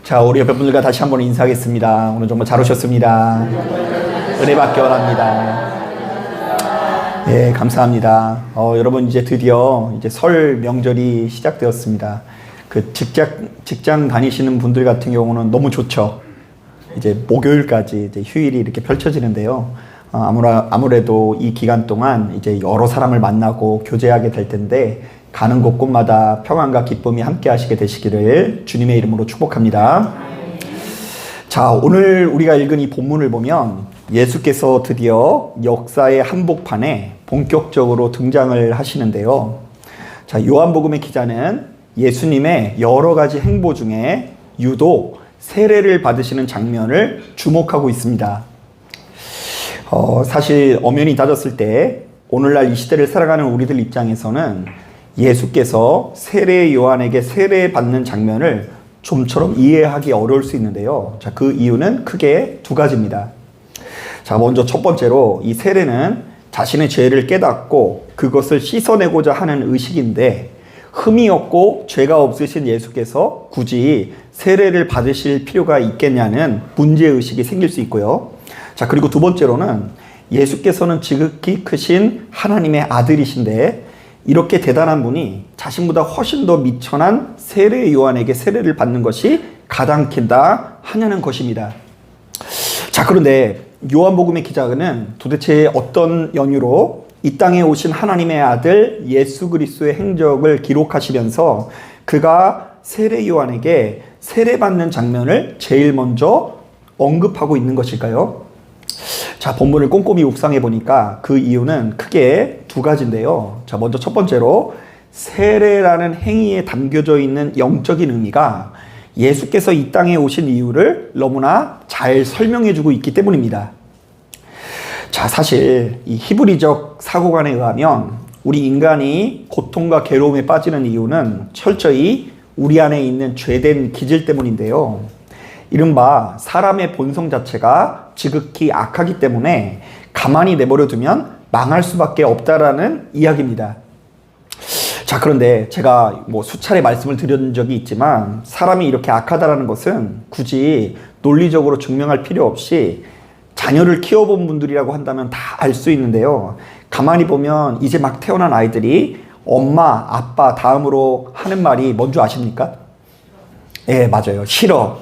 자, 우리 옆에 분들과 다시 한번 인사하겠습니다. 오늘 정말 잘 오셨습니다. 은혜 받기 원합니다. 예, 감사합니다. 여러분 이제 드디어 이제 설 명절이 시작되었습니다. 그 직장 다니시는 분들 같은 경우는 너무 좋죠. 이제 목요일까지 이제 휴일이 이렇게 펼쳐지는데요. 아무래도 이 기간 동안 이제 여러 사람을 만나고 교제하게 될 텐데 가는 곳곳마다 평안과 기쁨이 함께 하시게 되시기를 주님의 이름으로 축복합니다. 자, 오늘 우리가 읽은 이 본문을 보면 예수께서 드디어 역사의 한복판에 본격적으로 등장을 하시는데요. 자, 요한복음의 기자는 예수님의 여러 가지 행보 중에 유독 세례를 받으시는 장면을 주목하고 있습니다. 사실 엄연히 따졌을 때 오늘날 이 시대를 살아가는 우리들 입장에서는 예수께서 세례 요한에게 세례받는 장면을 좀처럼 이해하기 어려울 수 있는데요. 자, 그 이유는 크게 두 가지입니다. 자, 먼저 첫 번째로 이 세례는 자신의 죄를 깨닫고 그것을 씻어내고자 하는 의식인데 흠이 없고 죄가 없으신 예수께서 굳이 세례를 받으실 필요가 있겠냐는 문제의식이 생길 수 있고요. 자, 그리고 두 번째로는 예수께서는 지극히 크신 하나님의 아들이신데 이렇게 대단한 분이 자신보다 훨씬 더 미천한 세례 요한에게 세례를 받는 것이 가당키다 하냐는 것입니다. 자, 그런데 요한복음의 기자는 도대체 어떤 연유로 이 땅에 오신 하나님의 아들 예수 그리스도의 행적을 기록하시면서 그가 세례 요한에게 세례받는 장면을 제일 먼저 언급하고 있는 것일까요? 자, 본문을 꼼꼼히 묵상해 보니까 그 이유는 크게 두 가지인데요. 자, 먼저 첫 번째로 세례라는 행위에 담겨져 있는 영적인 의미가 예수께서 이 땅에 오신 이유를 너무나 잘 설명해 주고 있기 때문입니다. 자, 사실 이 히브리적 사고관에 의하면 우리 인간이 고통과 괴로움에 빠지는 이유는 철저히 우리 안에 있는 죄된 기질 때문인데요. 이른바 사람의 본성 자체가 지극히 악하기 때문에 가만히 내버려 두면 망할 수밖에 없다라는 이야기입니다. 자, 그런데 제가 수차례 말씀을 드린 적이 있지만 사람이 이렇게 악하다라는 것은 굳이 논리적으로 증명할 필요 없이 자녀를 키워본 분들이라고 한다면 다 알 수 있는데요. 가만히 보면 이제 막 태어난 아이들이 엄마, 아빠 다음으로 하는 말이 뭔지 아십니까? 예, 맞아요. 싫어,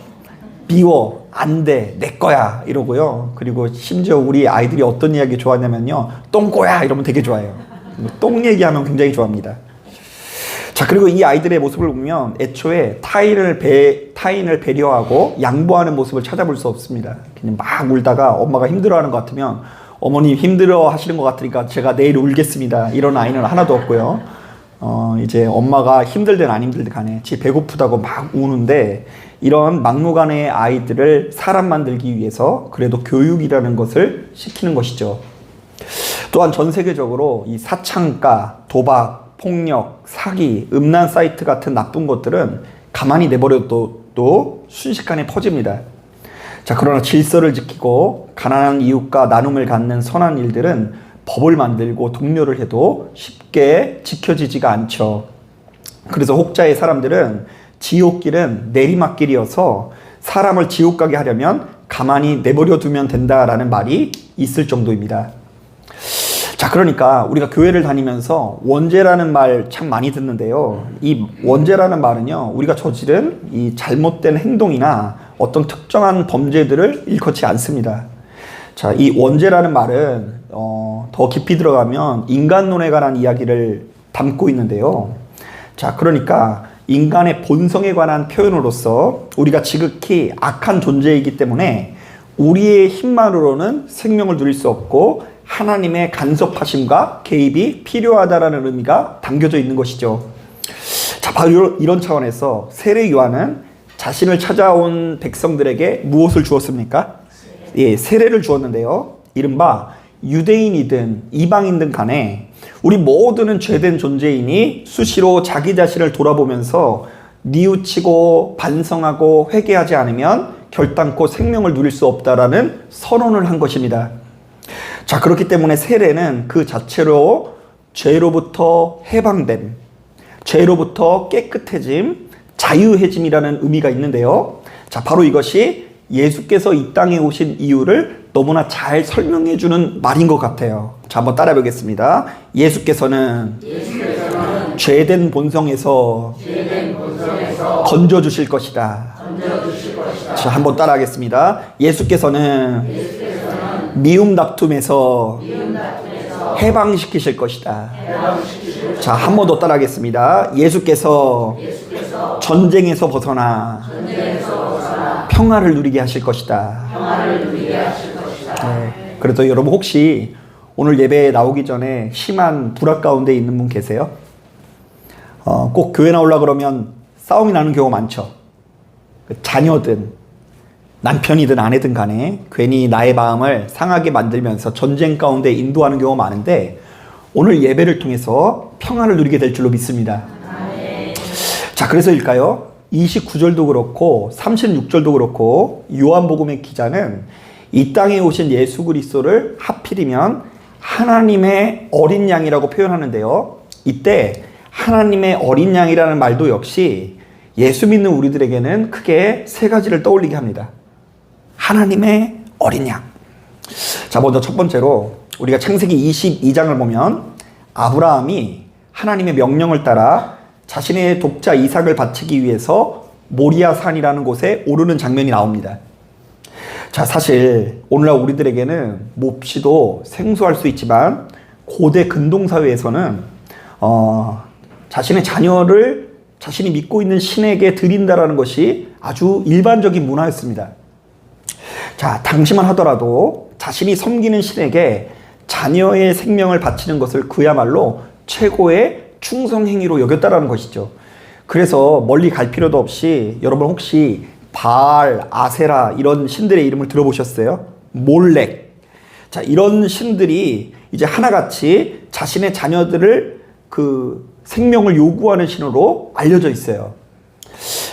미워, 안 돼, 내 거야 이러고요. 그리고 심지어 우리 아이들이 어떤 이야기 좋아하냐면요, 똥꼬야 이러면 되게 좋아해요. 똥 얘기하면 굉장히 좋아합니다. 자, 그리고 이 아이들의 모습을 보면 애초에 타인을 배려하고 양보하는 모습을 찾아볼 수 없습니다. 그냥 막 울다가 엄마가 힘들어하는 것 같으면 어머님 힘들어 하시는 것 같으니까 제가 내일 울겠습니다 이런 아이는 하나도 없고요. 이제 엄마가 힘들든 안 힘들든 간에 지 배고프다고 막 우는데 이런 막무가내의 아이들을 사람 만들기 위해서 그래도 교육이라는 것을 시키는 것이죠. 또한 전 세계적으로 이 사창가, 도박, 폭력, 사기, 음란 사이트 같은 나쁜 것들은 가만히 내버려도 또 순식간에 퍼집니다. 자, 그러나 질서를 지키고 가난한 이웃과 나눔을 갖는 선한 일들은 법을 만들고 독려를 해도 쉽게 지켜지지가 않죠. 그래서 혹자의 사람들은 지옥길은 내리막길이어서 사람을 지옥 가게 하려면 가만히 내버려 두면 된다라는 말이 있을 정도입니다. 자, 그러니까 우리가 교회를 다니면서 원죄라는 말 참 많이 듣는데요. 이 원죄라는 말은요, 우리가 저지른 이 잘못된 행동이나 어떤 특정한 범죄들을 일컫지 않습니다. 자, 이 원죄라는 말은 더 깊이 들어가면 인간론에 관한 이야기를 담고 있는데요. 자, 그러니까 인간의 본성에 관한 표현으로서 우리가 지극히 악한 존재이기 때문에 우리의 힘만으로는 생명을 누릴 수 없고 하나님의 간섭하심과 개입이 필요하다라는 의미가 담겨져 있는 것이죠. 자, 바로 이런 차원에서 세례 요한은 자신을 찾아온 백성들에게 무엇을 주었습니까? 예, 세례를 주었는데요. 이른바 유대인이든 이방인든 간에 우리 모두는 죄된 존재이니 수시로 자기 자신을 돌아보면서 뉘우치고 반성하고 회개하지 않으면 결단코 생명을 누릴 수 없다라는 선언을 한 것입니다. 자, 그렇기 때문에 세례는 그 자체로 죄로부터 해방됨, 죄로부터 깨끗해짐, 자유해짐이라는 의미가 있는데요. 자, 바로 이것이 예수께서 이 땅에 오신 이유를 너무나 잘 설명해 주는 말인 것 같아요. 자, 한번 따라해 보겠습니다. 예수께서는 죄된 본성에서 건져 주실 것이다. 자, 한번 따라 하겠습니다. 예수께서는 미움 다툼에서 해방시키실 것이다. 자, 한 번 더 따라 하겠습니다. 예수께서 전쟁에서 벗어나 평화를 누리게 하실 것이다. 네. 그래서 여러분 혹시 오늘 예배에 나오기 전에 심한 불화 가운데 있는 분 계세요? 꼭 교회 나오려고 그러면 싸움이 나는 경우가 많죠. 자녀든 남편이든 아내든 간에 괜히 나의 마음을 상하게 만들면서 전쟁 가운데 인도하는 경우가 많은데 오늘 예배를 통해서 평화를 누리게 될 줄로 믿습니다. 자, 그래서일까요? 29절도 그렇고 36절도 그렇고 요한복음의 기자는 이 땅에 오신 예수 그리스도를 하필이면 하나님의 어린 양이라고 표현하는데요. 이때 하나님의 어린 양이라는 말도 역시 예수 믿는 우리들에게는 크게 세 가지를 떠올리게 합니다. 하나님의 어린 양. 자, 먼저 첫 번째로 우리가 창세기 22장을 보면 아브라함이 하나님의 명령을 따라 자신의 독자 이삭을 바치기 위해서 모리아 산이라는 곳에 오르는 장면이 나옵니다. 자, 사실 오늘날 우리들에게는 몹시도 생소할 수 있지만 고대 근동사회에서는 자신의 자녀를 자신이 믿고 있는 신에게 드린다라는 것이 아주 일반적인 문화였습니다. 자, 당시만 하더라도 자신이 섬기는 신에게 자녀의 생명을 바치는 것을 그야말로 최고의 충성행위로 여겼다라는 것이죠. 그래서 멀리 갈 필요도 없이 여러분 혹시 바알, 아세라 이런 신들의 이름을 들어보셨어요? 몰렉. 자, 이런 신들이 이제 하나같이 자신의 자녀들을 그 생명을 요구하는 신으로 알려져 있어요.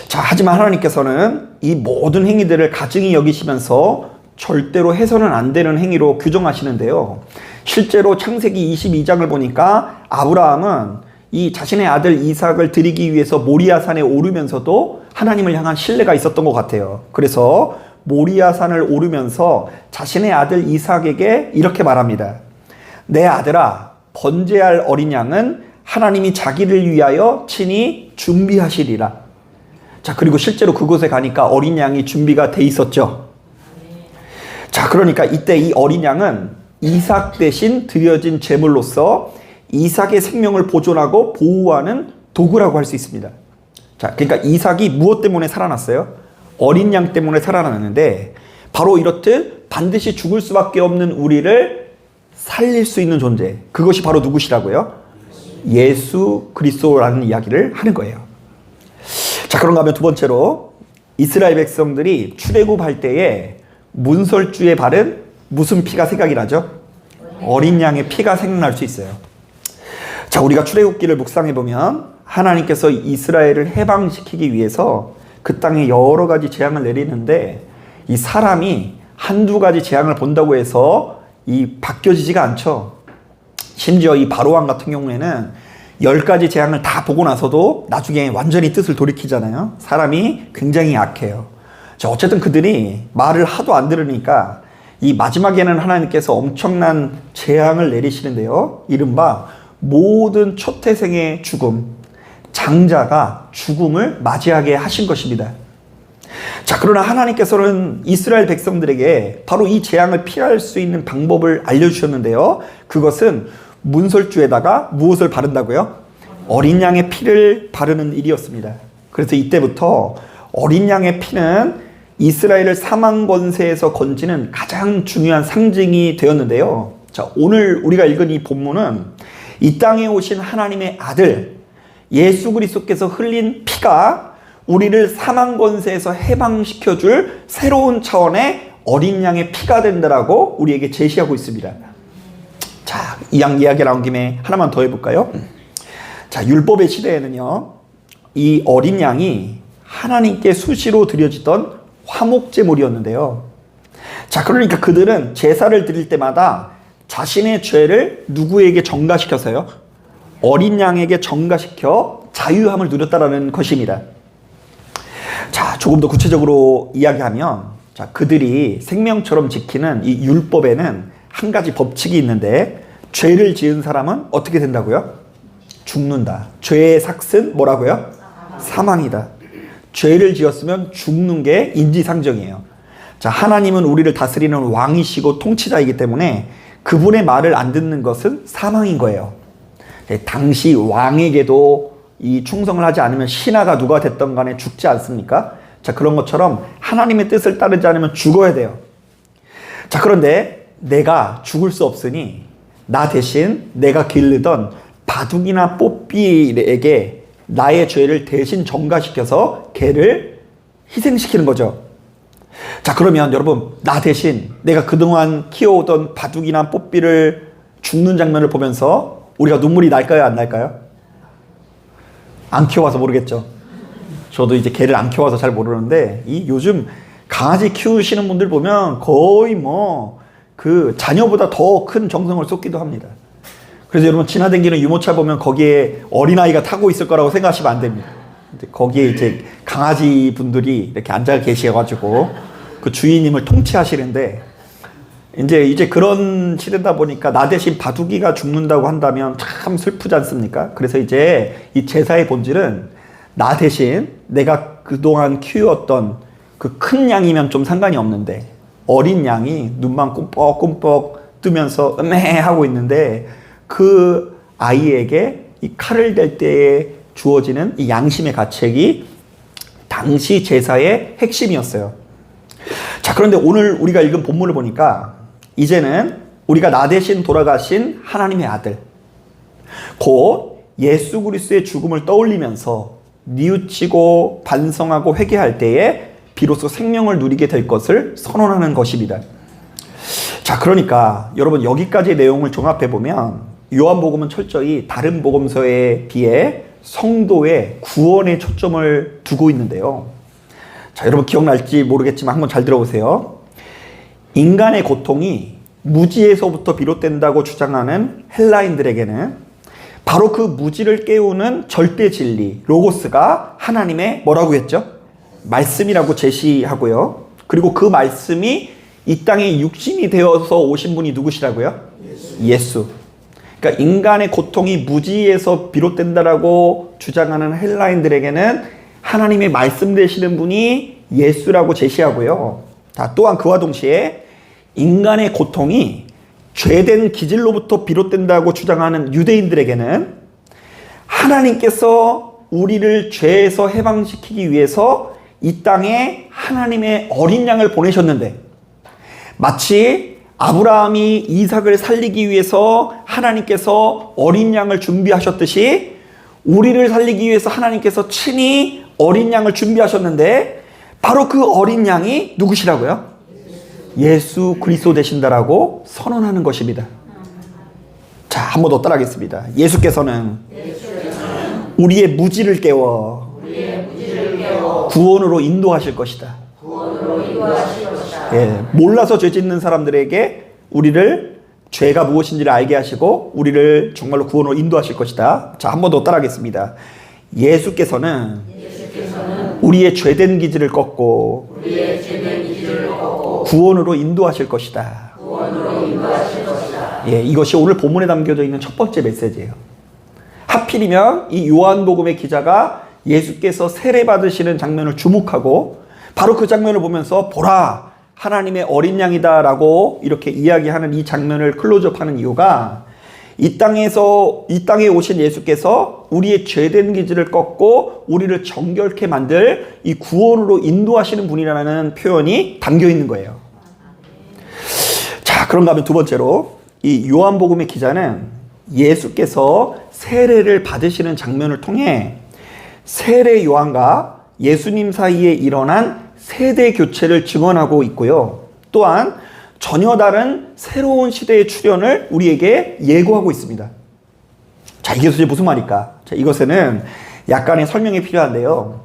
자, 하지만 하나님께서는 이 모든 행위들을 가증히 여기시면서 절대로 해서는 안 되는 행위로 규정하시는데요. 실제로 창세기 22장을 보니까 아브라함은 이 자신의 아들 이삭을 드리기 위해서 모리아산에 오르면서도 하나님을 향한 신뢰가 있었던 것 같아요. 그래서 모리아산을 오르면서 자신의 아들 이삭에게 이렇게 말합니다. 내 아들아, 번제할 어린 양은 하나님이 자기를 위하여 친히 준비하시리라. 자, 그리고 실제로 그곳에 가니까 어린 양이 준비가 돼 있었죠. 자, 그러니까 이때 이 어린 양은 이삭 대신 드려진 제물로서 이삭의 생명을 보존하고 보호하는 도구라고 할 수 있습니다. 자, 그러니까 이삭이 무엇 때문에 살아났어요? 어린 양 때문에 살아났는데 바로 이렇듯 반드시 죽을 수밖에 없는 우리를 살릴 수 있는 존재, 그것이 바로 누구시라고요? 예수 그리스도라는 이야기를 하는 거예요. 자, 그런가 하면 두 번째로 이스라엘 백성들이 출애굽할 때에 문설주에 바른 무슨 피가 생각이 나죠? 어린 양의 피가 생각날 수 있어요. 자, 우리가 출애굽기를 묵상해 보면 하나님께서 이스라엘을 해방시키기 위해서 그 땅에 여러 가지 재앙을 내리는데 이 사람이 한두 가지 재앙을 본다고 해서 바뀌어지지가 않죠. 심지어 이 바로왕 같은 경우에는 10가지 재앙을 다 보고 나서도 나중에 완전히 뜻을 돌이키잖아요. 사람이 굉장히 약해요. 자, 어쨌든 그들이 말을 하도 안 들으니까 이 마지막에는 하나님께서 엄청난 재앙을 내리시는데요. 이른바 모든 초태생의 죽음, 장자가 죽음을 맞이하게 하신 것입니다. 자, 그러나 하나님께서는 이스라엘 백성들에게 바로 이 재앙을 피할 수 있는 방법을 알려주셨는데요. 그것은 문설주에다가 무엇을 바른다고요? 어린 양의 피를 바르는 일이었습니다. 그래서 이때부터 어린 양의 피는 이스라엘을 사망 권세에서 건지는 가장 중요한 상징이 되었는데요. 자, 오늘 우리가 읽은 이 본문은 이 땅에 오신 하나님의 아들 예수 그리스도께서 흘린 피가 우리를 사망 권세에서 해방시켜줄 새로운 차원의 어린 양의 피가 된다라고 우리에게 제시하고 있습니다. 자, 이 이야기 나온 김에 하나만 더 해볼까요? 자, 율법의 시대에는요, 이 어린 양이 하나님께 수시로 드려지던 화목제물이었는데요. 자, 그러니까 그들은 제사를 드릴 때마다 자신의 죄를 누구에게 전가시켜서요? 어린 양에게 전가시켜 자유함을 누렸다라는 것입니다. 자, 조금 더 구체적으로 이야기하면, 자, 그들이 생명처럼 지키는 이 율법에는 한 가지 법칙이 있는데, 죄를 지은 사람은 어떻게 된다고요? 죽는다. 죄의 삭은 뭐라고요? 사망이다. 죄를 지었으면 죽는 게 인지상정이에요. 자, 하나님은 우리를 다스리는 왕이시고 통치자이기 때문에 그분의 말을 안 듣는 것은 사망인 거예요. 당시 왕에게도 이 충성을 하지 않으면 신하가 누가 됐던 간에 죽지 않습니까? 자, 그런 것처럼 하나님의 뜻을 따르지 않으면 죽어야 돼요. 자, 그런데 내가 죽을 수 없으니 나 대신 내가 기르던 바둑이나 뽀삐에게 나의 죄를 대신 전가시켜서 걔를 희생시키는 거죠. 자, 그러면 여러분, 나 대신 내가 그동안 키워오던 바둑이나 뽀삐를 죽는 장면을 보면서 우리가 눈물이 날까요, 안 날까요? 안 키워와서 모르겠죠. 저도 이제 개를 안 키워와서 잘 모르는데, 이 요즘 강아지 키우시는 분들 보면 거의 뭐 그 자녀보다 더 큰 정성을 쏟기도 합니다. 그래서 여러분, 지나다니는 유모차 보면 거기에 어린아이가 타고 있을 거라고 생각하시면 안 됩니다. 거기에 이제 강아지 분들이 이렇게 앉아 계셔가지고 그 주인님을 통치하시는데, 이제 그런 시대다 보니까 나 대신 바둑이가 죽는다고 한다면 참 슬프지 않습니까? 그래서 이제 이 제사의 본질은 나 대신 내가 그동안 키웠던 그 큰 양이면 좀 상관이 없는데, 어린 양이 눈만 꼼뻑꼼뻑 뜨면서 하고 있는데 그 아이에게 이 칼을 댈 때에 주어지는 이 양심의 가책이 당시 제사의 핵심이었어요. 자, 그런데 오늘 우리가 읽은 본문을 보니까 이제는 우리가 나 대신 돌아가신 하나님의 아들, 곧 예수 그리스도의 죽음을 떠올리면서 뉘우치고 반성하고 회개할 때에 비로소 생명을 누리게 될 것을 선언하는 것입니다. 자, 그러니까 여러분, 여기까지의 내용을 종합해보면 요한복음은 철저히 다른 복음서에 비해 성도의 구원에 초점을 두고 있는데요. 자, 여러분 기억날지 모르겠지만 한번 잘 들어보세요. 인간의 고통이 무지에서부터 비롯된다고 주장하는 헬라인들에게는 바로 그 무지를 깨우는 절대 진리, 로고스가 하나님의 뭐라고 했죠? 말씀이라고 제시하고요. 그리고 그 말씀이 이 땅에 육신이 되어서 오신 분이 누구시라고요? 예수. 그러니까 인간의 고통이 무지에서 비롯된다라고 주장하는 헬라인들에게는 하나님의 말씀 되시는 분이 예수라고 제시하고요. 자, 또한 그와 동시에 인간의 고통이 죄된 기질로부터 비롯된다고 주장하는 유대인들에게는 하나님께서 우리를 죄에서 해방시키기 위해서 이 땅에 하나님의 어린 양을 보내셨는데, 마치 아브라함이 이삭을 살리기 위해서 하나님께서 어린 양을 준비하셨듯이 우리를 살리기 위해서 하나님께서 친히 어린 양을 준비하셨는데, 바로 그 어린 양이 누구시라고요? 예수 그리스도 되신다라고 선언하는 것입니다. 자, 한 번 더 따라하겠습니다. 예수께서는 우리의 무지를 깨워 구원으로 인도하실 것이다. 예, 몰라서 죄 짓는 사람들에게 우리를 죄가 무엇인지를 알게 하시고 우리를 정말로 구원으로 인도하실 것이다. 자, 한 번 더 따라하겠습니다. 예수께서는 우리의 죄된 기질을 꺾고 구원으로 인도하실 것이다. 예, 이것이 오늘 본문에 담겨져 있는 첫 번째 메시지예요. 하필이면 이 요한복음의 기자가 예수께서 세례 받으시는 장면을 주목하고 바로 그 장면을 보면서 보라, 하나님의 어린 양이다라고 이렇게 이야기하는 이 장면을 클로즈업하는 이유가 이 땅에 오신 예수께서 우리의 죄된 기질을 꺾고 우리를 정결케 만들 이 구원으로 인도하시는 분이라는 표현이 담겨 있는 거예요. 자, 그런가 하면 두 번째로 이 요한복음의 기자는 예수께서 세례를 받으시는 장면을 통해 세례 요한과 예수님 사이에 일어난 세대 교체를 증언하고 있고요. 또한 전혀 다른 새로운 시대의 출현을 우리에게 예고하고 있습니다. 자, 이게 도대체 무슨 말일까? 자, 이것에는 약간의 설명이 필요한데요.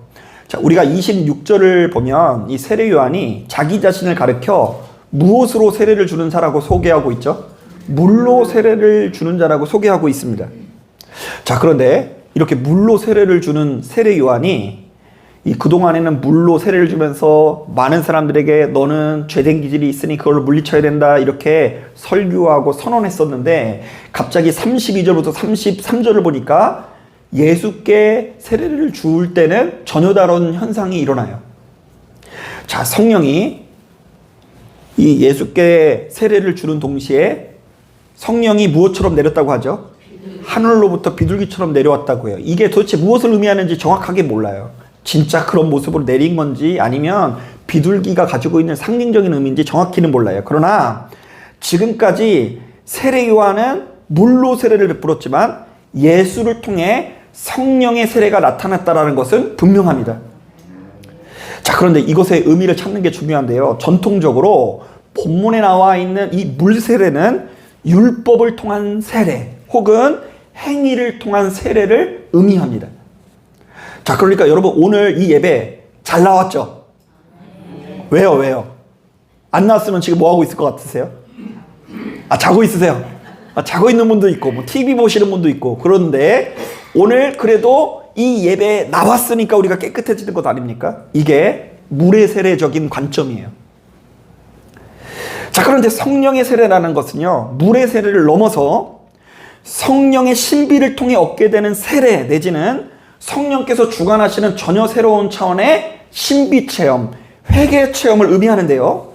자, 우리가 26절을 보면 이 세례 요한이 자기 자신을 가리켜 무엇으로 세례를 주는 자라고 소개하고 있죠? 물로 세례를 주는 자라고 소개하고 있습니다. 자, 그런데 이렇게 물로 세례를 주는 세례 요한이 이 그동안에는 물로 세례를 주면서 많은 사람들에게 너는 죄된 기질이 있으니 그걸 물리쳐야 된다 이렇게 설교하고 선언했었는데 갑자기 32절부터 33절을 보니까 예수께 세례를 줄 때는 전혀 다른 현상이 일어나요. 자, 성령이 이 예수께 세례를 주는 동시에 성령이 무엇처럼 내렸다고 하죠? 하늘로부터 비둘기처럼 내려왔다고 해요. 이게 도대체 무엇을 의미하는지 정확하게 몰라요. 진짜 그런 모습으로 내린 건지 아니면 비둘기가 가지고 있는 상징적인 의미인지 정확히는 몰라요. 그러나 지금까지 세례 요한은 물로 세례를 베풀었지만 예수를 통해 성령의 세례가 나타났다는 것은 분명합니다. 자, 그런데 이것의 의미를 찾는 게 중요한데요. 전통적으로 본문에 나와 있는 이 물 세례는 율법을 통한 세례 혹은 행위를 통한 세례를 의미합니다. 자, 그러니까 여러분 오늘 이 예배 잘 나왔죠? 왜요? 안 나왔으면 지금 뭐 하고 있을 것 같으세요? 자고 있으세요? 자고 있는 분도 있고 뭐 TV 보시는 분도 있고. 그런데 오늘 그래도 이 예배에 나왔으니까 우리가 깨끗해지는 것 아닙니까? 이게 물의 세례적인 관점이에요. 자, 그런데 성령의 세례라는 것은요, 물의 세례를 넘어서 성령의 신비를 통해 얻게 되는 세례 내지는 성령께서 주관하시는 전혀 새로운 차원의 신비 체험, 회개 체험을 의미하는데요.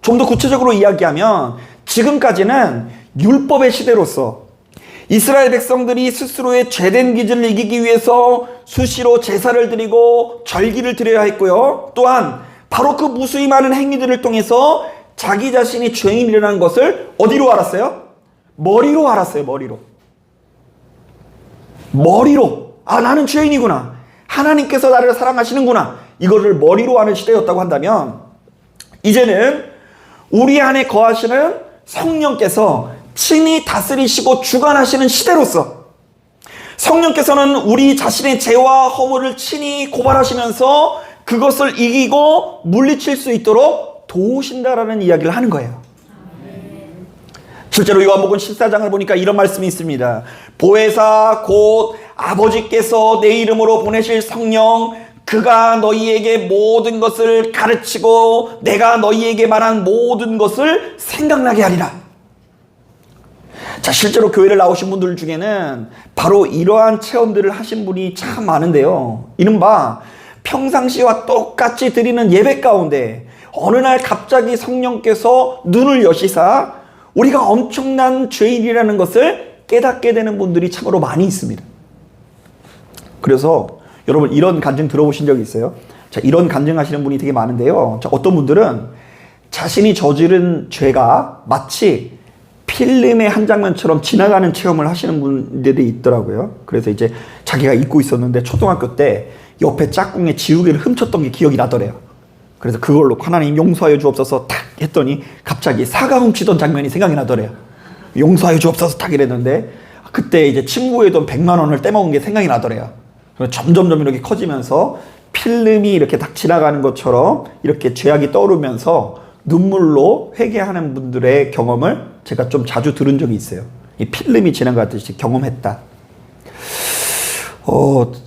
좀 더 구체적으로 이야기하면 지금까지는 율법의 시대로서 이스라엘 백성들이 스스로의 죄된 기질을 이기기 위해서 수시로 제사를 드리고 절기를 드려야 했고요. 또한 바로 그 무수히 많은 행위들을 통해서 자기 자신이 죄인이라는 것을 어디로 알았어요? 머리로 알았어요. 머리로. 나는 죄인이구나. 하나님께서 나를 사랑하시는구나. 이거를 머리로 아는 시대였다고 한다면 이제는 우리 안에 거하시는 성령께서 친히 다스리시고 주관하시는 시대로서 성령께서는 우리 자신의 죄와 허물을 친히 고발하시면서 그것을 이기고 물리칠 수 있도록 도우신다라는 이야기를 하는 거예요. 실제로 요한복음 14장을 보니까 이런 말씀이 있습니다. 보혜사 곧 아버지께서 내 이름으로 보내실 성령, 그가 너희에게 모든 것을 가르치고 내가 너희에게 말한 모든 것을 생각나게 하리라. 자, 실제로 교회를 나오신 분들 중에는 바로 이러한 체험들을 하신 분이 참 많은데요. 이른바 평상시와 똑같이 드리는 예배 가운데 어느 날 갑자기 성령께서 눈을 여시사 우리가 엄청난 죄인이라는 것을 깨닫게 되는 분들이 참으로 많이 있습니다. 그래서 여러분 이런 간증 들어보신 적이 있어요? 자, 이런 간증하시는 분이 되게 많은데요. 자, 어떤 분들은 자신이 저지른 죄가 마치 필름의 한 장면처럼 지나가는 체험을 하시는 분들이 있더라고요. 그래서 이제 자기가 잊고 있었는데 초등학교 때 옆에 짝꿍의 지우개를 훔쳤던 게 기억이 나더래요. 그래서 그걸로 하나님 용서하여 주옵소서 탁 했더니 갑자기 사과 훔치던 장면이 생각이 나더래요. 용서하여 주옵소서 탁 이랬는데 그때 이제 친구의 돈 100만 원을 떼먹은 게 생각이 나더래요. 점점 이렇게 커지면서 필름이 이렇게 딱 지나가는 것처럼 이렇게 죄악이 떠오르면서 눈물로 회개하는 분들의 경험을 제가 좀 자주 들은 적이 있어요. 이 필름이 지나가듯이 경험했다.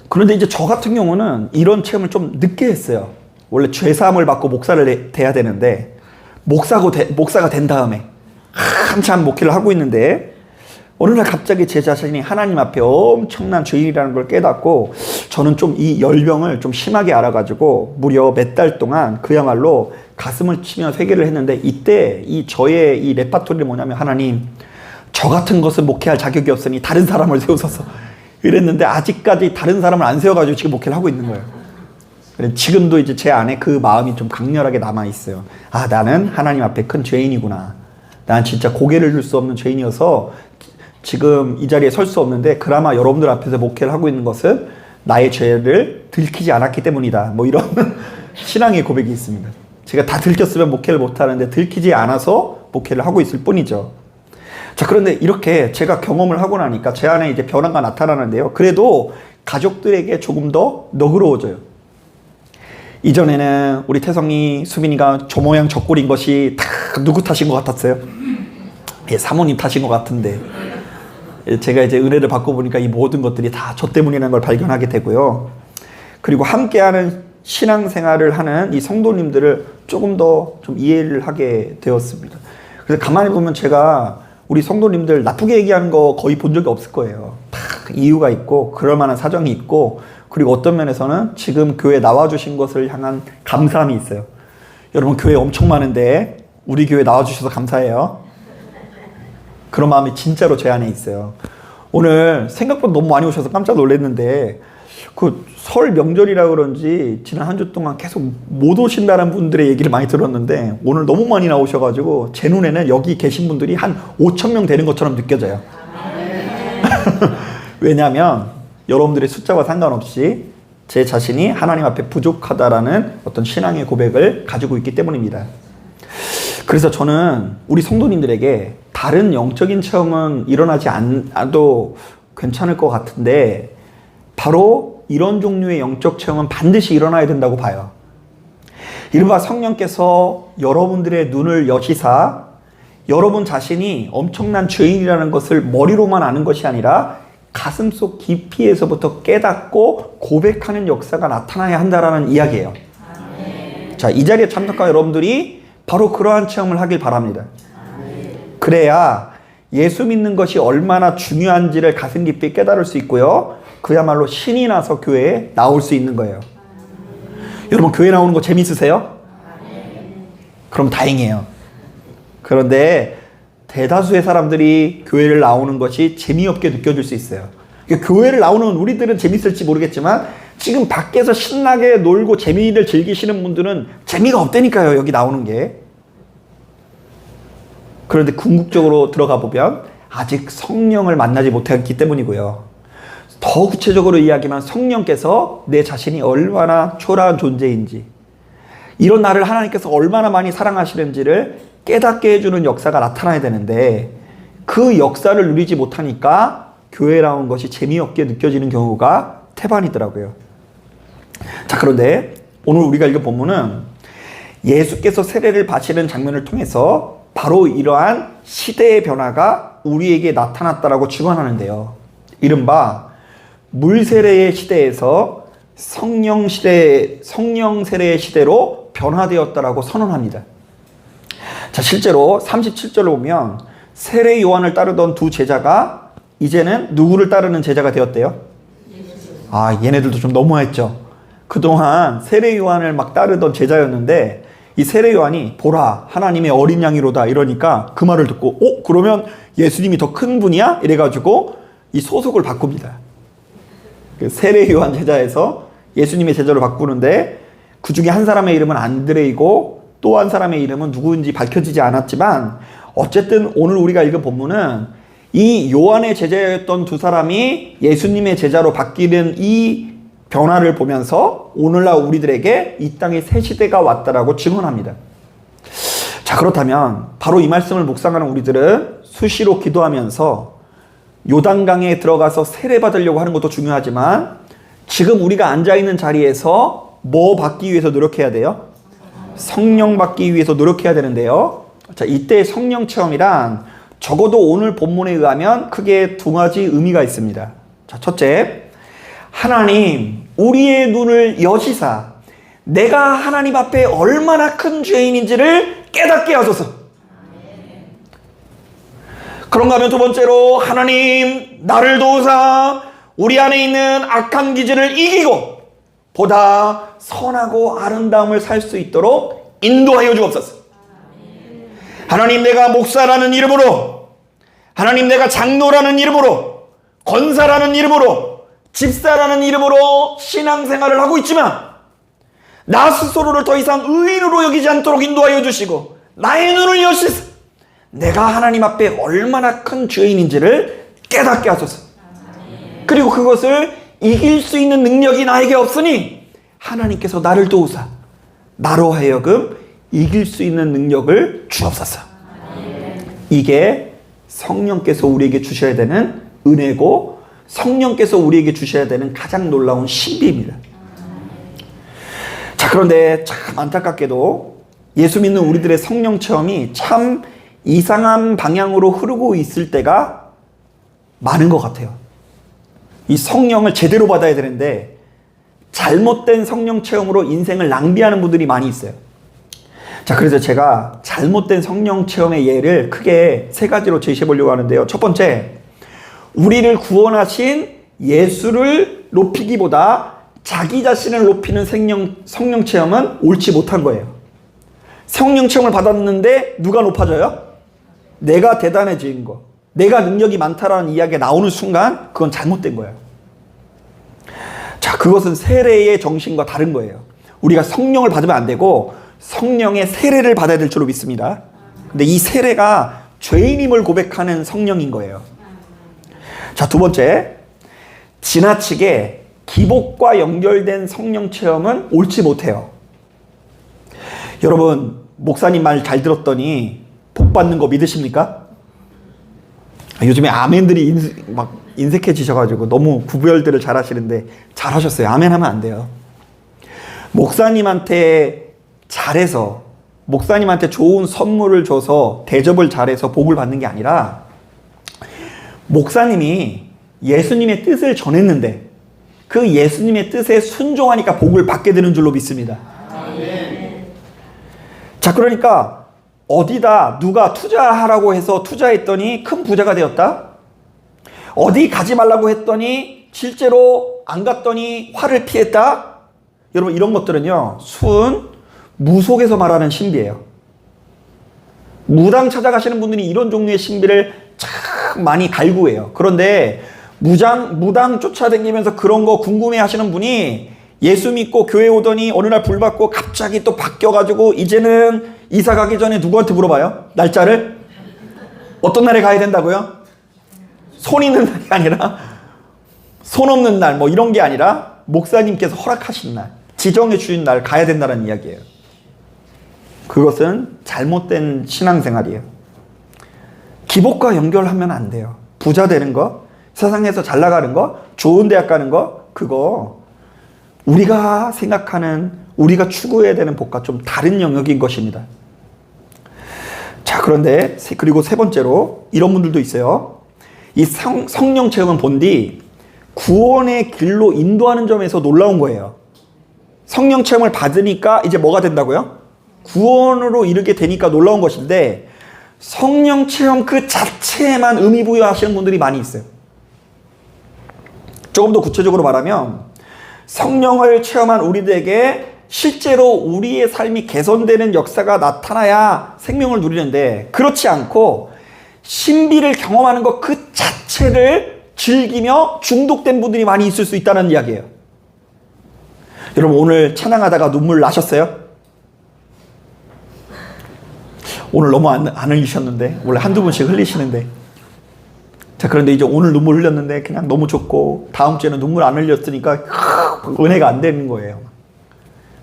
그런데 이제 저 같은 경우는 이런 체험을 좀 늦게 했어요. 원래 죄사함을 받고 목사를 돼야 되는데 목사가 된 다음에 한참 목회를 하고 있는데 어느 날 갑자기 제 자신이 하나님 앞에 엄청난 죄인이라는 걸 깨닫고 저는 좀 이 열병을 좀 심하게 알아가지고 무려 몇 달 동안 그야말로 가슴을 치며 회개를 했는데 이때 저의 이 레파토리는 뭐냐면 하나님 저 같은 것을 목회할 자격이 없으니 다른 사람을 세우소서 이랬는데 아직까지 다른 사람을 안 세워가지고 지금 목회를 하고 있는 거예요. 지금도 이제 제 안에 그 마음이 좀 강렬하게 남아있어요. 나는 하나님 앞에 큰 죄인이구나. 난 진짜 고개를 들 수 없는 죄인이어서 지금 이 자리에 설 수 없는데 그나마 여러분들 앞에서 목회를 하고 있는 것은 나의 죄를 들키지 않았기 때문이다. 뭐 이런 신앙의 고백이 있습니다. 제가 다 들켰으면 목회를 못하는데 들키지 않아서 목회를 하고 있을 뿐이죠. 자, 그런데 이렇게 제가 경험을 하고 나니까 제 안에 이제 변화가 나타나는데요. 그래도 가족들에게 조금 더 너그러워져요. 이전에는 우리 태성이, 수빈이가 저 모양 저 꼴인 것이 다 누구 탓인 것 같았어요? 사모님 탓인 것 같은데 제가 이제 은혜를 받고 보니까 이 모든 것들이 다 저 때문이라는 걸 발견하게 되고요. 그리고 함께하는 신앙생활을 하는 이 성도님들을 조금 더 좀 이해를 하게 되었습니다. 그래서 가만히 보면 제가 우리 성도님들 나쁘게 얘기하는 거 거의 본 적이 없을 거예요. 다 이유가 있고 그럴 만한 사정이 있고, 그리고 어떤 면에서는 지금 교회 나와주신 것을 향한 감사함이 있어요. 여러분, 교회 엄청 많은데 우리 교회 나와주셔서 감사해요. 그런 마음이 진짜로 제 안에 있어요. 오늘 생각보다 너무 많이 오셔서 깜짝 놀랐는데, 그 설 명절이라 그런지 지난 한 주 동안 계속 못 오신다는 분들의 얘기를 많이 들었는데, 오늘 너무 많이 나오셔가지고 제 눈에는 여기 계신 분들이 한 5,000명 되는 것처럼 느껴져요. 왜냐하면 여러분들의 숫자와 상관없이 제 자신이 하나님 앞에 부족하다라는 어떤 신앙의 고백을 가지고 있기 때문입니다. 그래서 저는 우리 성도님들에게 다른 영적인 체험은 일어나지 않아도 괜찮을 것 같은데, 바로 이런 종류의 영적 체험은 반드시 일어나야 된다고 봐요. 이른바 성령께서 여러분들의 눈을 여시사 여러분 자신이 엄청난 죄인이라는 것을 머리로만 아는 것이 아니라 가슴속 깊이에서부터 깨닫고 고백하는 역사가 나타나야 한다라는 이야기예요. 자, 이 자리에 참석한 여러분들이 바로 그러한 체험을 하길 바랍니다. 그래야 예수 믿는 것이 얼마나 중요한지를 가슴 깊이 깨달을 수 있고요, 그야말로 신이 나서 교회에 나올 수 있는 거예요. 여러분, 교회 나오는 거 재밌으세요? 그럼 다행이에요. 그런데 대다수의 사람들이 교회를 나오는 것이 재미없게 느껴질 수 있어요. 교회를 나오는 우리들은 재밌을지 모르겠지만, 지금 밖에서 신나게 놀고 재미를 즐기시는 분들은 재미가 없다니까요, 여기 나오는 게. 그런데 궁극적으로 들어가 보면 아직 성령을 만나지 못했기 때문이고요. 더 구체적으로 이야기하면 성령께서 내 자신이 얼마나 초라한 존재인지, 이런 나를 하나님께서 얼마나 많이 사랑하시는지를 깨닫게 해주는 역사가 나타나야 되는데, 그 역사를 누리지 못하니까 교회에 나온 것이 재미없게 느껴지는 경우가 태반이더라고요. 자, 그런데 오늘 우리가 읽은 본문은 예수께서 세례를 받으시는 장면을 통해서 바로 이러한 시대의 변화가 우리에게 나타났다라고 증언하는데요. 이른바 물세례의 시대에서 성령 세례의 시대로 변화되었다라고 선언합니다. 자, 실제로 37절을 보면 세례 요한을 따르던 두 제자가 이제는 누구를 따르는 제자가 되었대요? 아, 얘네들도 좀 너무했죠. 그동안 세례 요한을 막 따르던 제자였는데, 이 세례 요한이 보라 하나님의 어린 양이로다 이러니까 그 말을 듣고, 그러면 예수님이 더 큰 분이야? 이래가지고 이 소속을 바꿉니다. 그 세례 요한 제자에서 예수님의 제자로 바꾸는데, 그 중에 한 사람의 이름은 안드레이고 또 한 사람의 이름은 누구인지 밝혀지지 않았지만, 어쨌든 오늘 우리가 읽은 본문은 이 요한의 제자였던 두 사람이 예수님의 제자로 바뀌는 이 변화를 보면서 오늘날 우리들에게 이 땅에 새 시대가 왔다라고 증언합니다. 자, 그렇다면 바로 이 말씀을 묵상하는 우리들은 수시로 기도하면서 요단강에 들어가서 세례 받으려고 하는 것도 중요하지만, 지금 우리가 앉아있는 자리에서 뭐 받기 위해서 노력해야 돼요? 성령 받기 위해서 노력해야 되는데요. 자, 이때 성령 체험이란 적어도 오늘 본문에 의하면 크게 두 가지 의미가 있습니다. 자, 첫째, 하나님 우리의 눈을 여시사 내가 하나님 앞에 얼마나 큰 죄인인지를 깨닫게 하소서. 그런가 하면 두 번째로, 하나님 나를 도우사 우리 안에 있는 악한 기질을 이기고 보다 선하고 아름다움을 살 수 있도록 인도하여 주옵소서. 하나님, 내가 목사라는 이름으로, 하나님 내가 장로라는 이름으로, 권사라는 이름으로, 집사라는 이름으로 신앙생활을 하고 있지만 나 스스로를 더 이상 의인으로 여기지 않도록 인도하여 주시고 나의 눈을 여시사 내가 하나님 앞에 얼마나 큰 죄인인지를 깨닫게 하소서. 그리고 그것을 이길 수 있는 능력이 나에게 없으니 하나님께서 나를 도우사 나로 하여금 이길 수 있는 능력을 주옵소서. 이게 성령께서 우리에게 주셔야 되는 은혜고, 성령께서 우리에게 주셔야 되는 가장 놀라운 신비입니다. 자, 그런데 참 안타깝게도 예수 믿는 우리들의 성령 체험이 참 이상한 방향으로 흐르고 있을 때가 많은 것 같아요. 이 성령을 제대로 받아야 되는데 잘못된 성령 체험으로 인생을 낭비하는 분들이 많이 있어요. 자, 그래서 제가 잘못된 성령 체험의 예를 크게 세 가지로 제시해 보려고 하는데요. 첫 번째, 우리를 구원하신 예수를 높이기보다 자기 자신을 높이는 성령 체험은 옳지 못한 거예요. 성령 체험을 받았는데 누가 높아져요? 내가 대단해진 거, 내가 능력이 많다라는 이야기가 나오는 순간 그건 잘못된 거예요. 자, 그것은 세례의 정신과 다른 거예요. 우리가 성령을 받으면 안 되고 성령의 세례를 받아야 될 줄로 믿습니다. 근데 이 세례가 죄인임을 고백하는 성령인 거예요. 자, 두 번째, 지나치게 기복과 연결된 성령 체험은 옳지 못해요. 여러분, 목사님 말 잘 들었더니 복 받는 거 믿으십니까? 요즘에 아멘들이 막 인색해지셔가지고 너무 구별들을 잘 하시는데 잘하셨어요. 아멘 하면 안 돼요. 목사님한테 잘해서, 목사님한테 좋은 선물을 줘서 대접을 잘해서 복을 받는 게 아니라 목사님이 예수님의 뜻을 전했는데 그 예수님의 뜻에 순종하니까 복을 받게 되는 줄로 믿습니다. 자, 그러니까 어디다 누가 투자하라고 해서 투자했더니 큰 부자가 되었다? 어디 가지 말라고 했더니 실제로 안 갔더니 화를 피했다? 여러분, 이런 것들은요, 무속에서 말하는 신비예요. 무당 찾아가시는 분들이 이런 종류의 신비를 참 많이 갈구해요. 그런데 무당 쫓아다니면서 그런 거 궁금해 하시는 분이 예수 믿고 교회 오더니 어느 날 불 받고 갑자기 또 바뀌어가지고 이제는 이사 가기 전에 누구한테 물어봐요? 날짜를? 어떤 날에 가야 된다고요? 손 있는 날이 아니라 손 없는 날, 뭐 이런 게 아니라 목사님께서 허락하신 날, 지정해 주신 날 가야 된다는 이야기예요. 그것은 잘못된 신앙생활이에요. 기복과 연결하면 안 돼요. 부자 되는 거, 세상에서 잘 나가는 거, 좋은 대학 가는 거, 그거 우리가 생각하는, 우리가 추구해야 되는 복과 좀 다른 영역인 것입니다. 자, 그런데 그리고 세 번째로 이런 분들도 있어요. 이 성령 체험은 본디 구원의 길로 인도하는 점에서 놀라운 거예요. 성령 체험을 받으니까 이제 뭐가 된다고요? 구원으로 이르게 되니까 놀라운 것인데 성령 체험 그 자체에만 의미 부여하시는 분들이 많이 있어요. 조금 더 구체적으로 말하면 성령을 체험한 우리들에게 실제로 우리의 삶이 개선되는 역사가 나타나야 생명을 누리는데, 그렇지 않고 신비를 경험하는 것 그 자체를 즐기며 중독된 분들이 많이 있을 수 있다는 이야기예요. 여러분, 오늘 찬양하다가 눈물 나셨어요? 오늘 너무 안 흘리셨는데, 원래 한두 번씩 흘리시는데. 자, 그런데 이제 오늘 눈물 흘렸는데 그냥 너무 좋고 다음 주에는 눈물 안 흘렸으니까 은혜가 안 되는 거예요.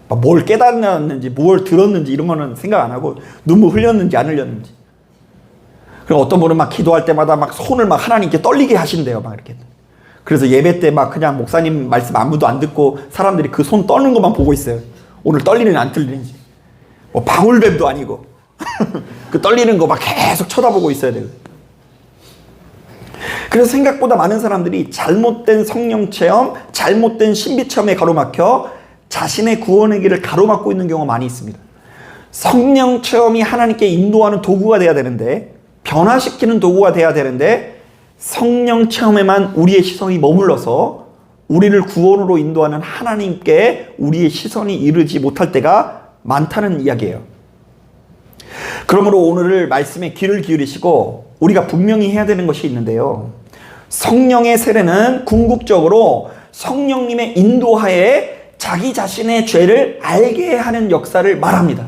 뭘 깨달았는지 뭘 들었는지 이런 거는 생각 안 하고 눈물 흘렸는지 안 흘렸는지. 그리고 어떤 분은 막 기도할 때마다 막 손을 막 하나님께 떨리게 하신대요. 막 이렇게. 그래서 예배 때 막 그냥 목사님 말씀 아무도 안 듣고 사람들이 그 손 떠는 것만 보고 있어요. 오늘 떨리는지 안 떨리는지. 뭐 방울뱀도 아니고 그 떨리는 거 막 계속 쳐다보고 있어야 돼요. 그래서 생각보다 많은 사람들이 잘못된 성령 체험, 잘못된 신비 체험에 가로막혀 자신의 구원의 길을 가로막고 있는 경우가 많이 있습니다. 성령 체험이 하나님께 인도하는 도구가 돼야 되는데, 변화시키는 도구가 돼야 되는데, 성령 체험에만 우리의 시선이 머물러서 우리를 구원으로 인도하는 하나님께 우리의 시선이 이르지 못할 때가 많다는 이야기예요. 그러므로 오늘 말씀에 귀를 기울이시고 우리가 분명히 해야 되는 것이 있는데요. 성령의 세례는 궁극적으로 성령님의 인도하에 자기 자신의 죄를 알게 하는 역사를 말합니다.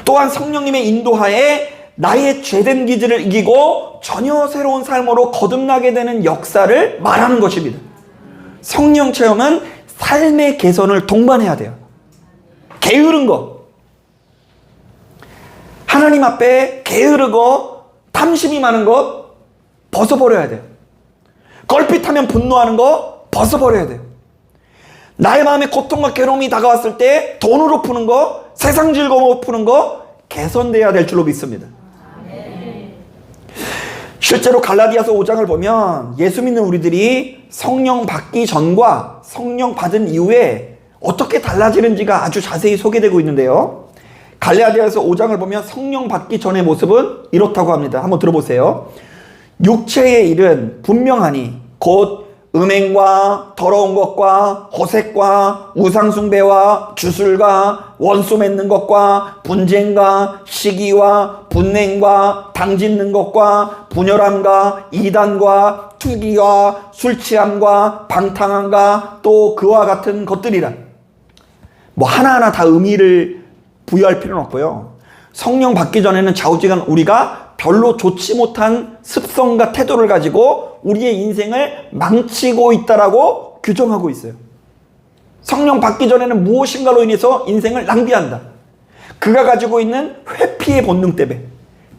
또한 성령님의 인도하에 나의 죄된 기질을 이기고 전혀 새로운 삶으로 거듭나게 되는 역사를 말하는 것입니다. 성령 체험은 삶의 개선을 동반해야 돼요. 게으른 거, 하나님 앞에 게으르고 탐심이 많은 것 벗어버려야 돼요. 걸핏하면 분노하는 거 벗어버려야 돼요. 나의 마음에 고통과 괴로움이 다가왔을 때 돈으로 푸는 거, 세상 즐거움으로 푸는 거 개선돼야 될 줄로 믿습니다. 실제로 갈라디아서 5장을 보면 예수 믿는 우리들이 성령 받기 전과 성령 받은 이후에 어떻게 달라지는지가 아주 자세히 소개되고 있는데요. 갈라디아서 5장을 보면 성령 받기 전의 모습은 이렇다고 합니다. 한번 들어보세요. 육체의 일은 분명하니 곧 음행과 더러운 것과 호색과 우상숭배와 주술과 원수 맺는 것과 분쟁과 시기와 분냉과 당짓는 것과 분열함과 이단과 투기와 술취함과 방탕함과 또 그와 같은 것들이라. 뭐 하나하나 다 의미를 부여할 필요는 없고요. 성령 받기 전에는 좌우지간 우리가 별로 좋지 못한 습성과 태도를 가지고 우리의 인생을 망치고 있다라고 규정하고 있어요. 성령 받기 전에는 무엇인가로 인해서 인생을 낭비한다. 그가 가지고 있는 회피의 본능 때문에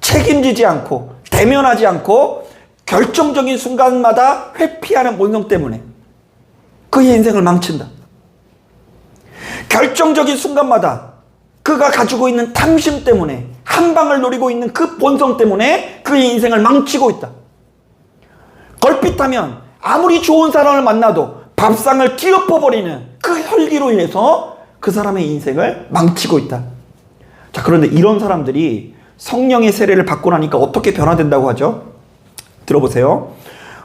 책임지지 않고 대면하지 않고 결정적인 순간마다 회피하는 본능 때문에 그의 인생을 망친다. 결정적인 순간마다 그가 가지고 있는 탐심 때문에 한 방을 노리고 있는 그 본성 때문에 그의 인생을 망치고 있다. 걸핏하면 아무리 좋은 사람을 만나도 밥상을 뒤엎어버리는 그 혈기로 인해서 그 사람의 인생을 망치고 있다. 자, 그런데 이런 사람들이 성령의 세례를 받고 나니까 어떻게 변화된다고 하죠? 들어보세요.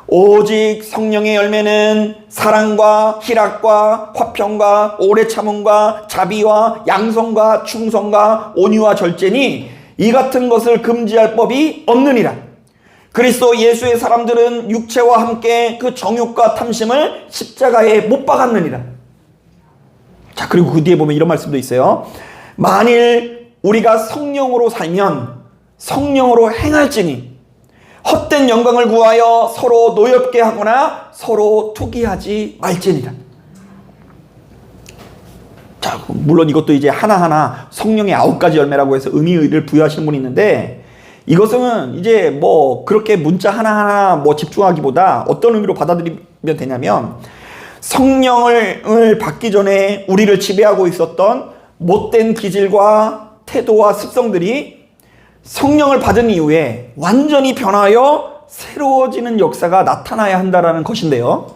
오직 성령의 열매는 사랑과 희락과 화평과 오래 참음과 자비와 양성과 충성과 온유와 절제니 이 같은 것을 금지할 법이 없느니라. 그리스도 예수의 사람들은 육체와 함께 그 정욕과 탐심을 십자가에 못 박았느니라. 자, 그리고 그 뒤에 보면 이런 말씀도 있어요. 만일 우리가 성령으로 살면 성령으로 행할지니 헛된 영광을 구하여 서로 노엽게 하거나 서로 투기하지 말지니라. 자, 물론 이것도 이제 하나하나 성령의 9가지 열매라고 해서 의미를 부여하시는 분이 있는데, 이것은 이제 뭐 그렇게 문자 하나하나 뭐 집중하기보다 어떤 의미로 받아들이면 되냐면, 성령을 받기 전에 우리를 지배하고 있었던 못된 기질과 태도와 습성들이 성령을 받은 이후에 완전히 변하여 새로워지는 역사가 나타나야 한다는 것인데요.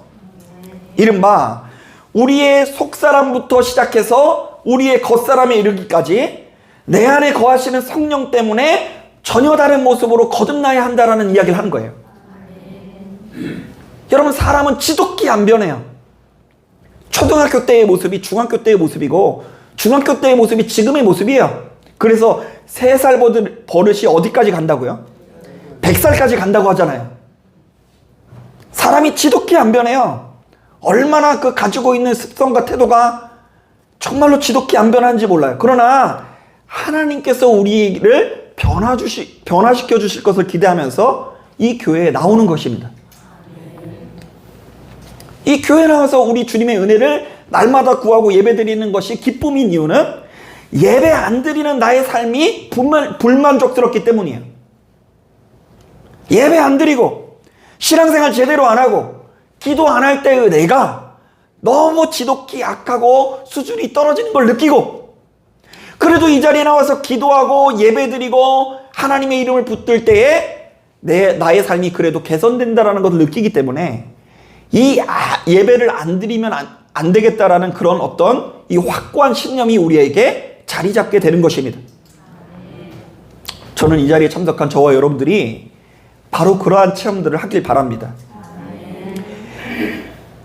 이른바 우리의 속사람부터 시작해서 우리의 겉사람에 이르기까지 내 안에 거하시는 성령 때문에 전혀 다른 모습으로 거듭나야 한다는 이야기를 하는 거예요. 여러분, 사람은 지독히 안 변해요. 초등학교 때의 모습이 중학교 때의 모습이고 중학교 때의 모습이 지금의 모습이에요. 그래서 3살 버릇이 어디까지 간다고요? 100살까지 간다고 하잖아요. 사람이 지독히 안 변해요. 얼마나 그 가지고 있는 습성과 태도가 정말로 지독히 안 변하는지 몰라요. 그러나 하나님께서 우리를 변화시켜 주실 것을 기대하면서 이 교회에 나오는 것입니다. 이 교회에 나와서 우리 주님의 은혜를 날마다 구하고 예배드리는 것이 기쁨인 이유는 예배 안 드리는 나의 삶이 불만족스럽기 때문이에요. 예배 안 드리고 신앙생활 제대로 안 하고 기도 안 할 때의 내가 너무 지독히 악하고 수준이 떨어지는 걸 느끼고, 그래도 이 자리에 나와서 기도하고 예배 드리고 하나님의 이름을 붙들 때에 나의 삶이 그래도 개선된다라는 것을 느끼기 때문에 이 예배를 안 드리면 안 되겠다라는 그런 어떤 이 확고한 신념이 우리에게 자리 잡게 되는 것입니다. 저는 이 자리에 참석한 저와 여러분들이 바로 그러한 체험들을 하길 바랍니다.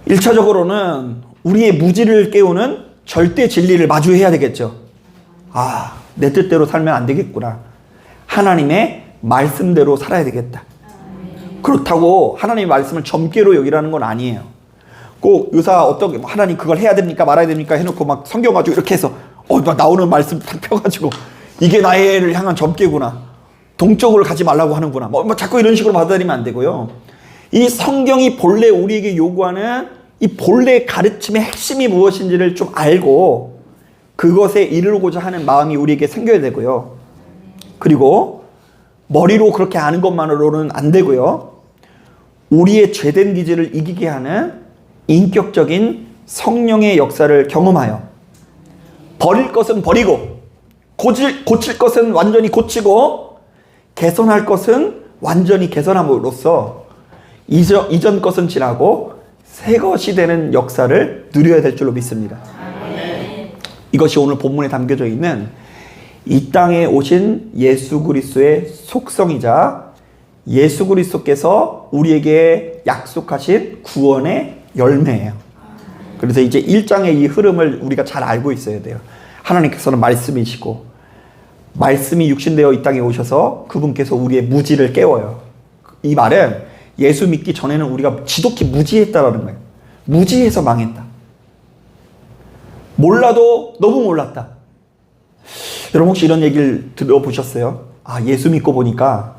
1차적으로는 우리의 무지를 깨우는 절대 진리를 마주해야 되겠죠. 아, 내 뜻대로 살면 안 되겠구나. 하나님의 말씀대로 살아야 되겠다. 그렇다고 하나님의 말씀을 점괘로 여기라는 건 아니에요. 꼭 의사 어떻게 하나님 그걸 해야 됩니까 말아야 됩니까 해놓고 막 성경 가지고 이렇게 해서 나오는 말씀 딱 펴가지고 이게 나를 향한 점괘구나, 동쪽을 가지 말라고 하는구나, 뭐 자꾸 이런 식으로 받아들이면 안 되고요. 이 성경이 본래 우리에게 요구하는 이 본래 가르침의 핵심이 무엇인지를 좀 알고 그것에 이르고자 하는 마음이 우리에게 생겨야 되고요. 그리고 머리로 그렇게 아는 것만으로는 안 되고요. 우리의 죄된 기질을 이기게 하는 인격적인 성령의 역사를 경험하여 버릴 것은 버리고 고칠 것은 완전히 고치고 개선할 것은 완전히 개선함으로써 이전 것은 지나고 새 것이 되는 역사를 누려야 될 줄로 믿습니다. 이것이 오늘 본문에 담겨져 있는 이 땅에 오신 예수 그리스도의 속성이자 예수 그리스도께서 우리에게 약속하신 구원의 열매예요. 그래서 이제 1장의 이 흐름을 우리가 잘 알고 있어야 돼요. 하나님께서는 말씀이시고 말씀이 육신되어 이 땅에 오셔서 그분께서 우리의 무지를 깨워요. 이 말은 예수 믿기 전에는 우리가 지독히 무지했다라는 거예요. 무지해서 망했다. 몰라도 너무 몰랐다. 여러분 혹시 이런 얘기를 들어보셨어요? 아, 예수 믿고 보니까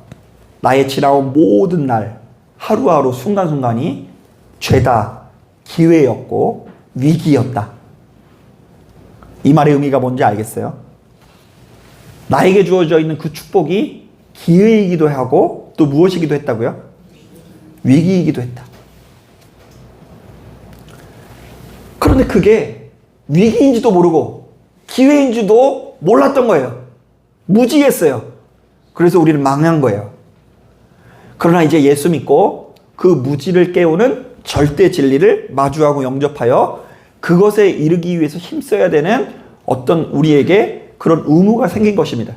나의 지나온 모든 날 하루하루 순간순간이 죄다, 기회였고 위기였다. 이 말의 의미가 뭔지 알겠어요? 나에게 주어져 있는 그 축복이 기회이기도 하고 또 무엇이기도 했다고요? 위기이기도 했다. 그런데 그게 위기인지도 모르고 기회인지도 몰랐던 거예요. 무지했어요. 그래서 우리는 망한 거예요. 그러나 이제 예수 믿고 그 무지를 깨우는 절대 진리를 마주하고 영접하여 그것에 이르기 위해서 힘써야 되는 어떤 우리에게 그런 의무가 생긴 것입니다.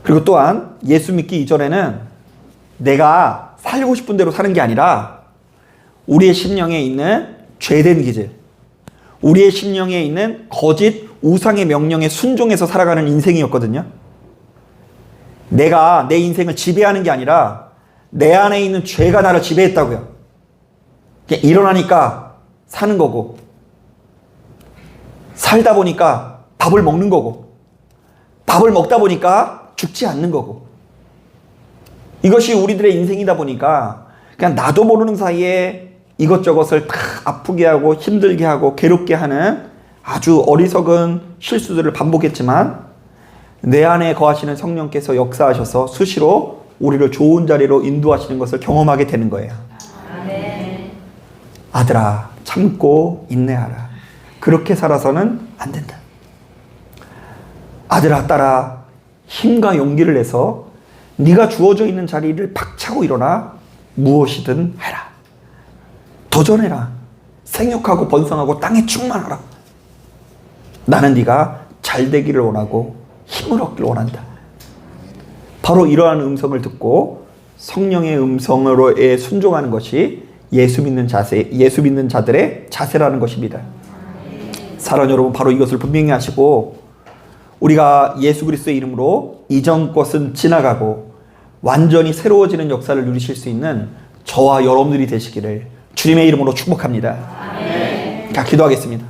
그리고 또한 예수 믿기 이전에는 내가 살고 싶은 대로 사는 게 아니라 우리의 심령에 있는 죄된 기질, 우리의 심령에 있는 거짓 우상의 명령에 순종해서 살아가는 인생이었거든요. 내가 내 인생을 지배하는 게 아니라 내 안에 있는 죄가 나를 지배했다고요. 그냥 일어나니까 사는 거고 살다 보니까 밥을 먹는 거고 밥을 먹다 보니까 죽지 않는 거고 이것이 우리들의 인생이다 보니까 그냥 나도 모르는 사이에 이것저것을 다 아프게 하고 힘들게 하고 괴롭게 하는 아주 어리석은 실수들을 반복했지만 내 안에 거하시는 성령께서 역사하셔서 수시로 우리를 좋은 자리로 인도하시는 것을 경험하게 되는 거예요. 아멘. 아들아, 참고 인내하라. 그렇게 살아서는 안 된다. 아들아, 딸아, 힘과 용기를 내서 네가 주어져 있는 자리를 박차고 일어나 무엇이든 해라. 도전해라. 생육하고 번성하고 땅에 충만하라. 나는 네가 잘 되기를 원하고 힘을 얻기를 원한다. 바로 이러한 음성을 듣고 성령의 음성으로에 순종하는 것이 예수 믿는 자들의 자세라는 것입니다. 사랑 여러분, 바로 이것을 분명히 하시고 우리가 예수 그리스도의 이름으로 이전 것은 지나가고 완전히 새로워지는 역사를 누리실 수 있는 저와 여러분들이 되시기를 주님의 이름으로 축복합니다. 자, 기도하겠습니다.